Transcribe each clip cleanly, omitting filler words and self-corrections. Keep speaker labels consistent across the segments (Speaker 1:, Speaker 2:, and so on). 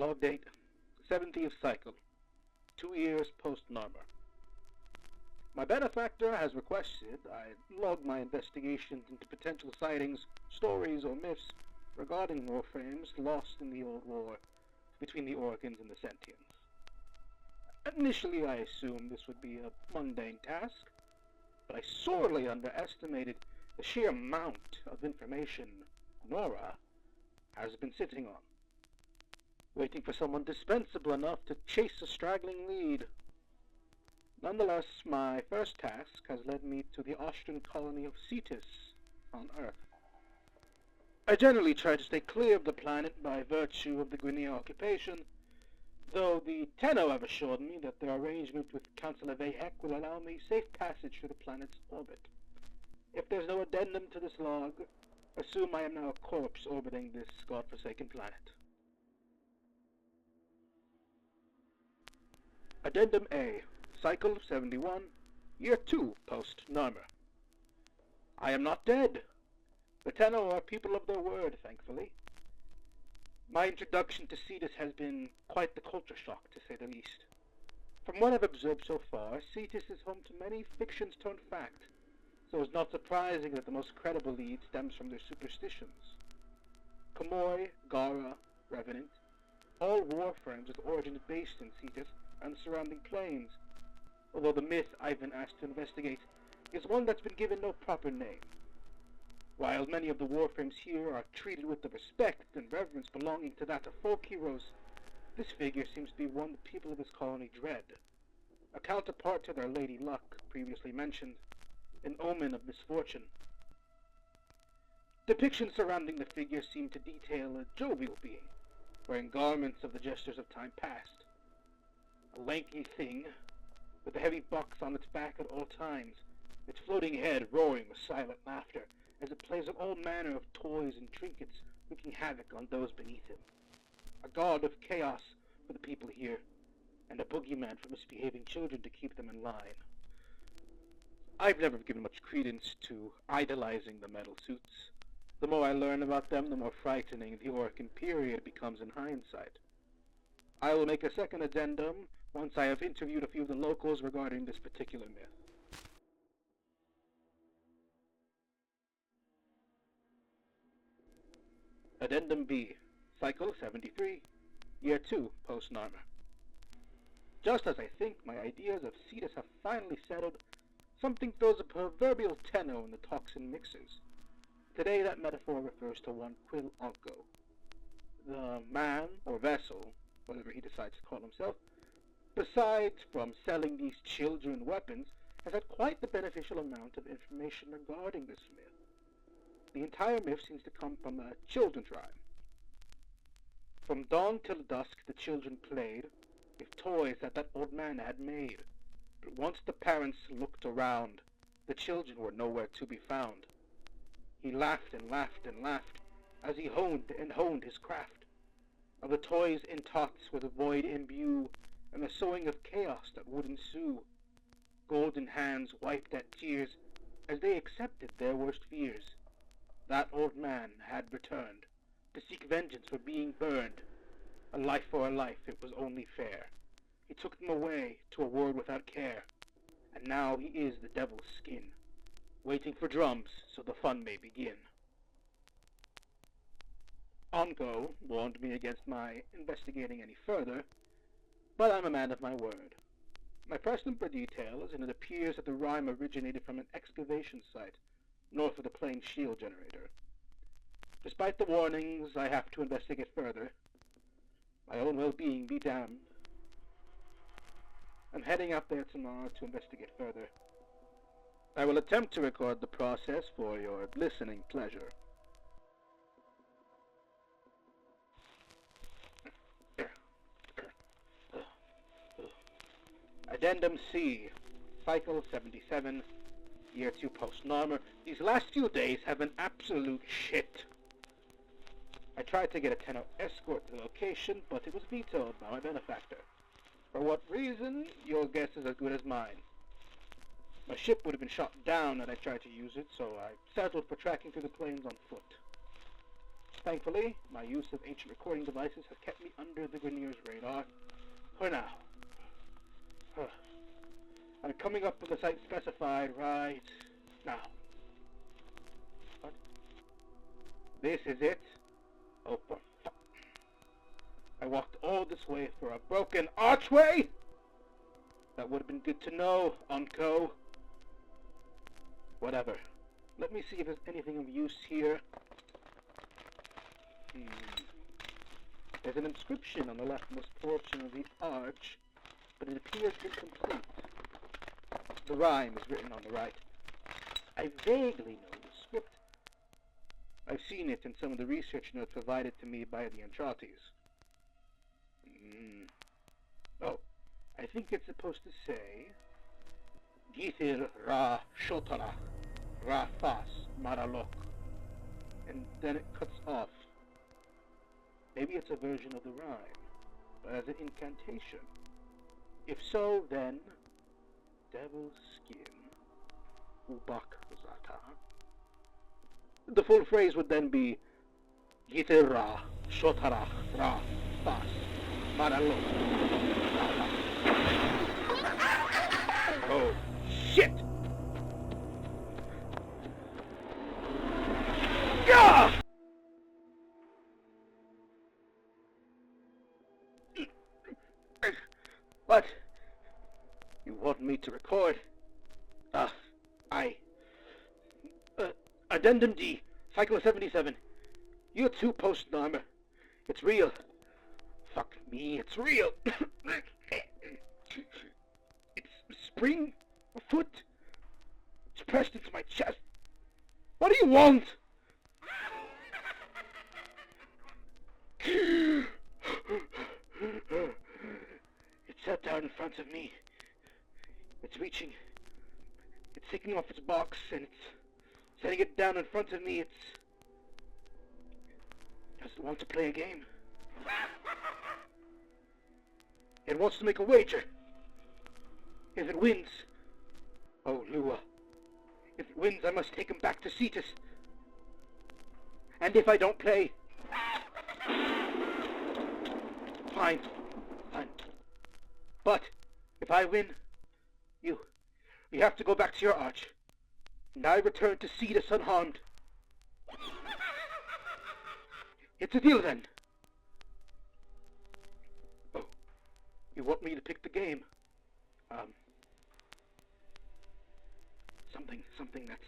Speaker 1: Log date, 70th cycle, 2 years post-Narmer. My benefactor has requested I log my investigations into potential sightings, stories, or myths regarding Warframes lost in the old war between the Organs and the Sentients. Initially, I assumed this would be a mundane task, but I sorely underestimated the sheer amount of information Nora has been sitting on, waiting for someone dispensable enough to chase a straggling lead. Nonetheless, my first task has led me to the Austrian colony of Cetus on Earth. I generally try to stay clear of the planet by virtue of the Guinea occupation, though the Tenno have assured me that their arrangement with Council of Ahek will allow me safe passage through the planet's orbit. If there's no addendum to this log, assume I am now a corpse orbiting this godforsaken planet. Addendum A, Cycle 71, Year 2 post-Narmer. I am not dead. The Tenno are people of their word, thankfully. My introduction to Cetus has been quite the culture shock, to say the least. From what I've observed so far, Cetus is home to many fictions turned fact, so it's not surprising that the most credible lead stems from their superstitions. Kamoy, Gara, Revenant, all Warframes with origins based in Cetus and surrounding plains, although the myth I've been asked to investigate is one that's been given no proper name. While many of the Warframes here are treated with the respect and reverence belonging to that of folk heroes, this figure seems to be one the people of this colony dread, a counterpart to their Lady Luck, previously mentioned, an omen of misfortune. Depictions surrounding the figure seem to detail a jovial being, wearing garments of the gestures of time past. A lanky thing, with a heavy box on its back at all times, its floating head roaring with silent laughter, as it plays with all manner of toys and trinkets, wreaking havoc on those beneath him. A god of chaos for the people here, and a boogeyman for misbehaving children to keep them in line. I've never given much credence to idolizing the metal suits. The more I learn about them, the more frightening the Orcan period becomes in hindsight. I will make a second addendum once I have interviewed a few of the locals regarding this particular myth. Addendum B, Cycle 73, Year 2 post-Narmer. Just as I think my ideas of Cetus have finally settled, something throws a proverbial Tenno in the toxin mixers. Today that metaphor refers to one Quil Onko. The man, or vessel, whatever he decides to call himself, besides from selling these children weapons, has had quite the beneficial amount of information regarding this myth. The entire myth seems to come from a children's rhyme. From dawn till dusk the children played with toys that old man had made. But once the parents looked around, the children were nowhere to be found. He laughed and laughed and laughed as he honed and honed his craft. Of the toys in tots with a void imbue, and the sowing of chaos that would ensue. Golden hands wiped at tears as they accepted their worst fears. That old man had returned to seek vengeance for being burned. A life for a life, it was only fair. He took them away to a world without care, and now he is the devil's skin, waiting for drums so the fun may begin. Onko warned me against my investigating any further, but I'm a man of my word. My pressed him for details, and it appears that the rhyme originated from an excavation site north of the plane shield generator. Despite the warnings, I have to investigate further. My own well-being be damned. I'm heading out there tomorrow to investigate further. I will attempt to record the process for your listening pleasure. Addendum C, Cycle 77, Year 2 post-Narmer. These last few days have been absolute shit. I tried to get a Tenno escort to the location, but it was vetoed by my benefactor. For what reason, your guess is as good as mine. My ship would have been shot down had I tried to use it, so I settled for tracking through the plains on foot. Thankfully, my use of ancient recording devices has kept me under the Grineer's radar for now. I'm coming up with the site specified right now. What? This is it? Oh, for fuck. I walked all this way for a broken archway? That would have been good to know, Unco. Whatever. Let me see if there's anything of use here. There's an inscription on the leftmost portion of the arch, but it appears incomplete. The rhyme is written on the right. I vaguely know the script. I've seen it in some of the research notes provided to me by the Antrates. Oh, I think it's supposed to say Githir Ra Shotara Ra Fas Maralok. And then it cuts off. Maybe it's a version of the rhyme, but as an incantation. If so, then Devil's Skin Ubak Zata. The full phrase would then be Githir Ra Shotara Ra Fas Maralok. Oh, shit! Gah! What? You want me to record? Addendum D, Cycle 77. Year 2 post-armor. It's real. Fuck me, it's real. It's spring, a foot. It's pressed into my chest. What do you want? It sat down in front of me. It's reaching. It's taking off its box and it's setting it down in front of me. It doesn't want to play a game. It wants to make a wager. If it wins... Oh, Lua. If it wins, I must take him back to Cetus. And if I don't play... Fine. Fine. But, if I win, you have to go back to your arch. And I return to Cetus unharmed. It's a deal then. Oh, you want me to pick the game? Something that's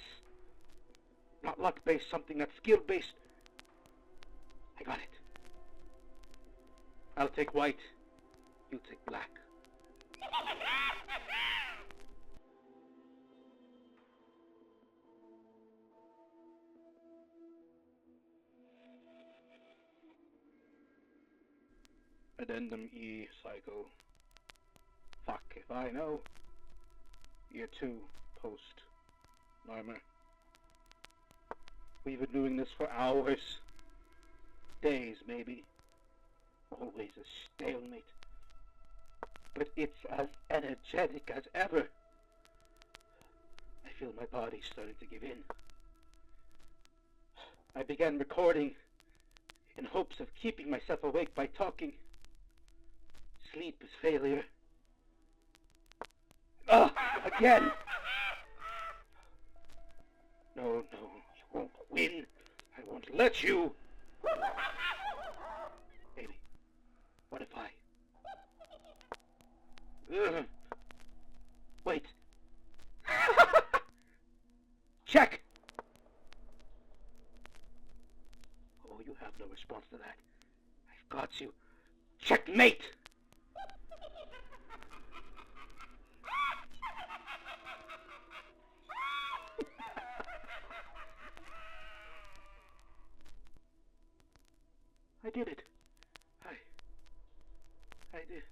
Speaker 1: not luck-based, something that's skill-based. I got it. I'll take white. You take black. Addendum E, Cycle. Fuck if I know. Year 2, post-armor. We've been doing this for hours. Days, maybe. Always a stalemate. But it's as energetic as ever. I feel my body starting to give in. I began recording in hopes of keeping myself awake by talking. Sleep is failure. Again! No, you won't win. I won't let you. Maybe. What if I... Wait. Check! Oh, you have no response to that. I've got you. Checkmate! I did it. I did.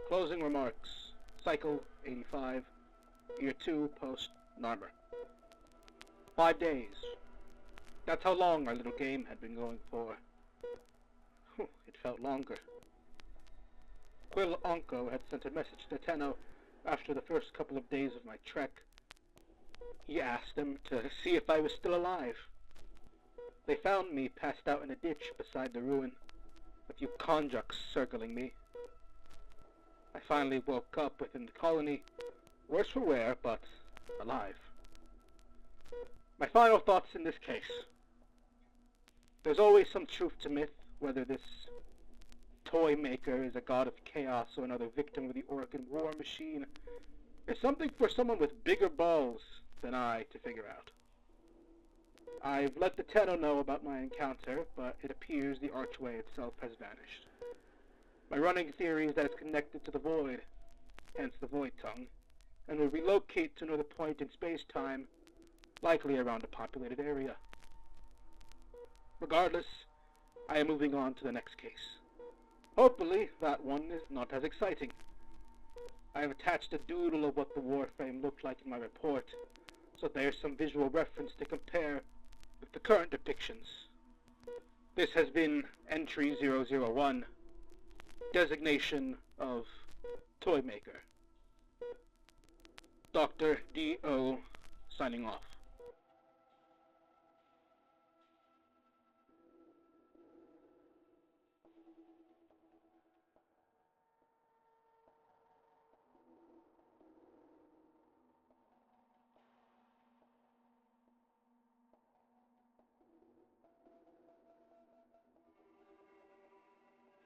Speaker 1: Closing remarks. Cycle 85. Year 2 post-armor. 5 days. That's how long our little game had been going for. It felt longer. Quill Onko had sent a message to Tenno after the first couple of days of my trek. He asked him to see if I was still alive. They found me passed out in a ditch beside the ruin, a few konjaks circling me. I finally woke up within the colony, worse for wear, but alive. My final thoughts in this case. There's always some truth to myth, whether this Toymaker is a god of chaos or another victim of the Orcan war machine. It's something for someone with bigger balls than I to figure out. I've let the Tenno know about my encounter, but it appears the archway itself has vanished. My running theory is that it's connected to the void, hence the void tongue, and will relocate to another point in space-time, likely around a populated area. Regardless, I am moving on to the next case. Hopefully, that one is not as exciting. I have attached a doodle of what the Warframe looked like in my report, so there's some visual reference to compare with the current depictions. This has been Entry 001, designation of Toymaker. Dr. D.O. signing off.